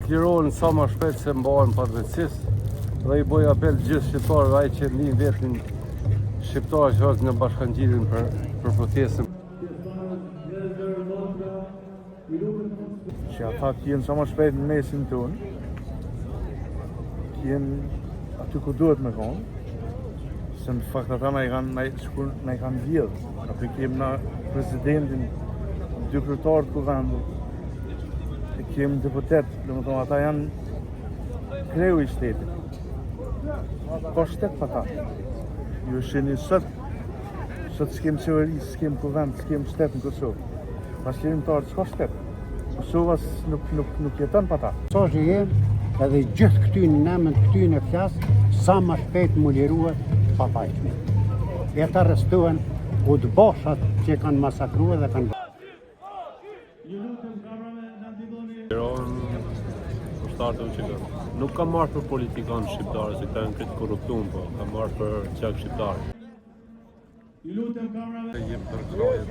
Klirohen sa më shpejt se mbahen padrejtësisë dhe i bëj apel gjithë shqiptarëve ai që ndin vetin shqiptar që është në bashkangjitin për protestën. Që ata t'jenë sa më shpejt në mesin tonë, t'jenë aty ku duhet me konë, se në fakt ata na i kanë vjedhë, aty kemë na presidentin, dy kryetarët kuvendit, kemë deputet, dhe më thonë ata janë kreu i shtetit. Ka shtet pa ta. Ju sheni sot s'kem qeveri, s'kem kuvend, s'kem shtet në Kosovë. Pas qeverimtarët s'ka shtet. Kosova nuk jeton pa ta. Mesazhi jem edhe gjithë këtyn në emën të këtyn e flasë, sa më shpejt më liruhet papajshmi. E të arrestohen udhboshat që kanë masakruar dhe kanë Nuk ka marrë për politikanë shqiptarë, se këta janë këtë korruptuar, po ka marrë për çak shqiptarë. Jem për krajet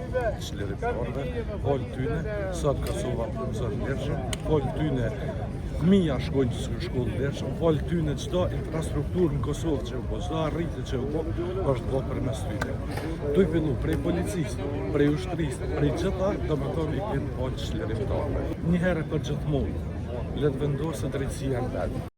çlirimtarëve, folë tyne, sot Kosova plotëson lirshëm, folë tyne fëmija shkojnë në shkollë lirshëm, folë tyne çdo infrastrukturë në Kosovë që u bë, çdo arritje që u bë, është bë përmes tyne. Duj fillu prej policisë, prej ushtrisë, prej gjitha, domethënë i kanë folë çlirimtarëve. Një herë për gjithmonë, le të vendosë drejtësia në vetë.